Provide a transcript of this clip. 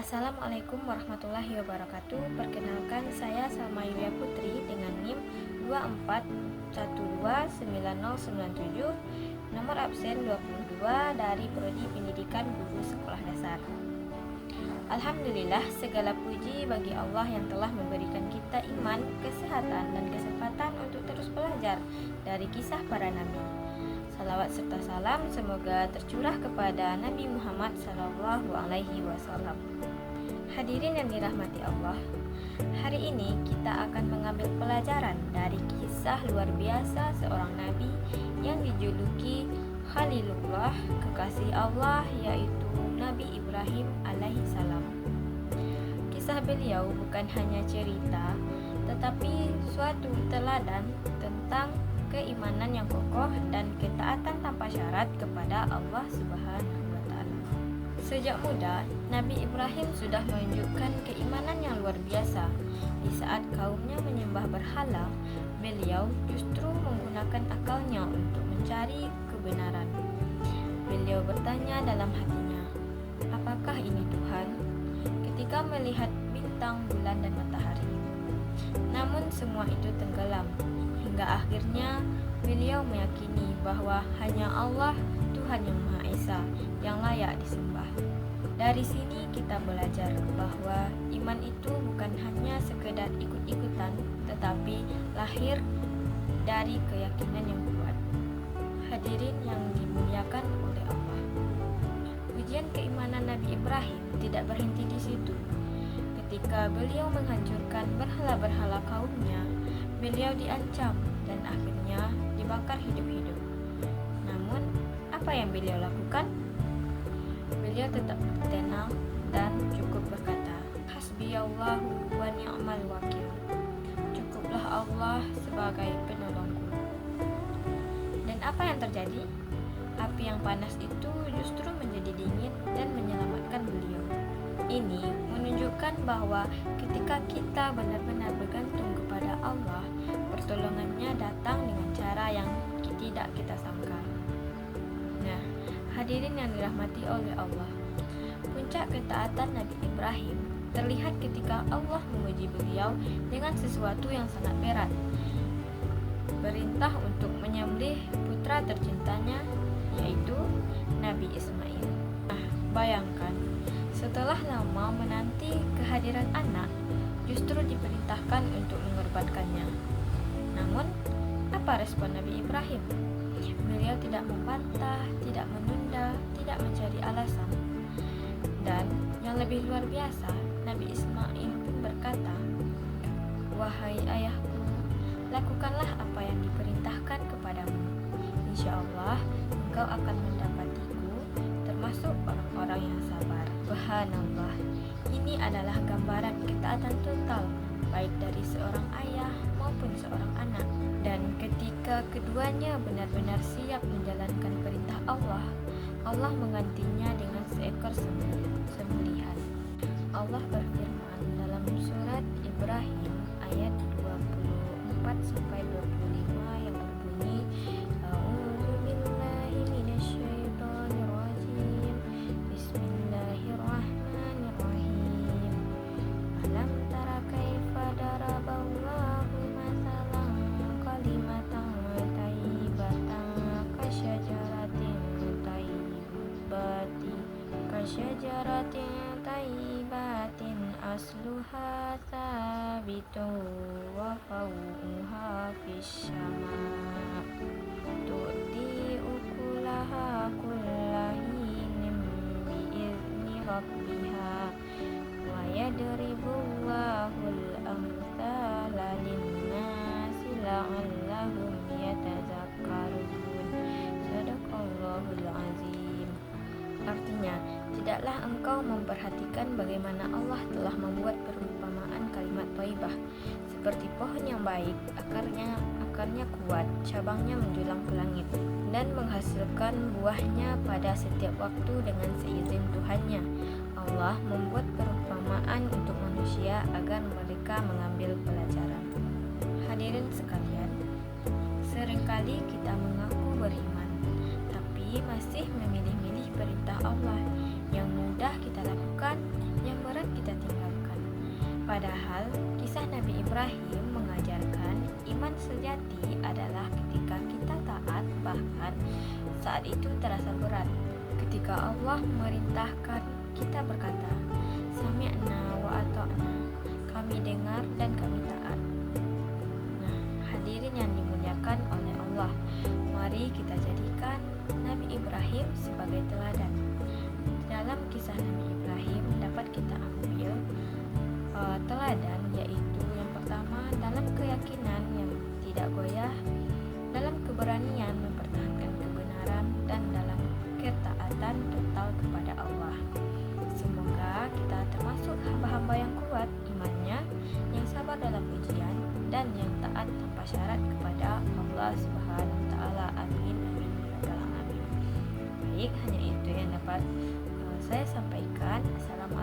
Assalamualaikum warahmatullahi wabarakatuh. Perkenalkan, saya Salma Yulia Putri dengan NIM 24129097, nomor absen 22 dari Prodi Pendidikan Guru Sekolah Dasar. Alhamdulillah, segala puji bagi Allah yang telah memberikan kita iman, kesehatan, dan kesempatan untuk terus belajar dari kisah para nabi. Salawat serta salam semoga tercurah kepada Nabi Muhammad SAW. Hadirin yang dirahmati Allah, hari ini kita akan mengambil pelajaran dari kisah luar biasa seorang nabi yang dijuluki Khalilullah, kekasih Allah, yaitu Nabi Ibrahim alaihissalam. Kisah beliau bukan hanya cerita, tetapi suatu teladan tentang keimanan yang kokoh dan ketaatan tanpa syarat kepada Allah Subhanahu wa Ta'ala. Sejak muda, Nabi Ibrahim sudah menunjukkan keimanan yang luar biasa. Di saat kaumnya menyembah berhala, beliau justru menggunakan akalnya untuk mencari kebenaran. Beliau bertanya dalam hatinya, "Apakah ini Tuhan?" ketika melihat bintang, bulan, dan matahari. Namun semua itu tenggelam. Hingga akhirnya beliau meyakini bahwa hanya Allah, Tuhan yang Maha Esa, yang layak disembah. Dari sini kita belajar bahwa iman itu bukan hanya sekedar ikut-ikutan, tetapi lahir dari keyakinan yang kuat. Hadirin yang dimuliakan oleh Allah, ujian keimanan Nabi Ibrahim tidak berhenti di situ. Ketika beliau menghancurkan berhala-berhala kaumnya, beliau diancam dan akhirnya dibakar hidup-hidup. Namun, apa yang beliau lakukan? Beliau tetap tenang dan cukup berkata, "Hasbiyallahu wa ni'mal wakil." Cukuplah Allah sebagai penolongku. Dan apa yang terjadi? Api yang panas itu justru menjadi dingin dan menyelamatkan beliau. Ini menunjukkan bahwa ketika kita benar-benar bergantung kepada Allah, pertolongannya datang dengan cara yang tidak kita sangka. Nah, hadirin yang dirahmati oleh Allah, puncak ketaatan Nabi Ibrahim terlihat ketika Allah menguji beliau dengan sesuatu yang sangat berat. Perintah untuk menyembelih putra tercintanya, yaitu Nabi Ismail. Nah, bayangkan, setelah lama menanti kehadiran anak, justru diperintahkan untuk mengorbankannya. Namun, apa respon Nabi Ibrahim? Beliau tidak membantah, tidak menunda, tidak mencari alasan. Dan yang lebih luar biasa, Nabi Ismail pun berkata, "Wahai ayahku, lakukanlah apa yang diperintahkan kepadamu. Insya Allah, engkau akan mendapatiku termasuk orang-orang yang sabar." Subhanallah, ini adalah gambaran ketaatan total, baik dari seorang ayah maupun seorang anak. Dan ketika keduanya benar-benar siap menjalankan perintah Allah, Allah menggantinya dengan seekor sembelihan. Allah berfirman dalam surat Ibrahim ayat 24-25 yang berbunyi, "A'udzubillahi minasyaitonirrajim. Bismillahirrahmanirrahim. Alam tara kaifa daraballahu mathalan kalimatan thayyibatan kasyajaratin thayyibatin asluha thabitun wa fawquha fis-sama' tu'ti ukulaha kullahinin bi'izni rabbiha wa yadribullahul amthala lin-nasi la'allahum yatazakkarun." Sadaqallahul azim. Artinya, tidaklah engkau memperhatikan bagaimana Allah telah membuat perumpamaan kalimat thayyibah seperti pohon yang baik, akarnya kuat, cabangnya menjulang ke langit, dan menghasilkan buahnya pada setiap waktu dengan seizin Tuhannya. Allah membuat perumpamaan untuk manusia agar mereka mengambil pelajaran. Hadirin sekalian, seringkali kita mengaku beriman, tapi masih memilih-milih perintah Allah yang mudah kita lakukan, yang berat Padahal kisah Nabi Ibrahim mengajarkan iman sejati adalah ketika kita taat, bahkan saat itu terasa berat. Ketika Allah memerintahkan, kita berkata, "Sami'na wa ata'na." Kami dengar dan kami taat. Nah, hadirin yang dimuliakan oleh Allah, mari kita jadikan Nabi Ibrahim sebagai teladan. Dalam kisah Nabi Ibrahim dapat kita ambil teladan, yaitu yang pertama dalam keyakinan yang tidak goyah, dalam keberanian mempertahankan kebenaran, dan dalam ketaatan total kepada Allah. Semoga kita termasuk hamba-hamba yang kuat imannya, yang sabar dalam ujian, dan yang taat tanpa syarat kepada Allah Subhanahu wa taala. Amin amin ya rabbal alamin. Baik, hanya itu yang dapat saya sampaikan. Assalamualaikum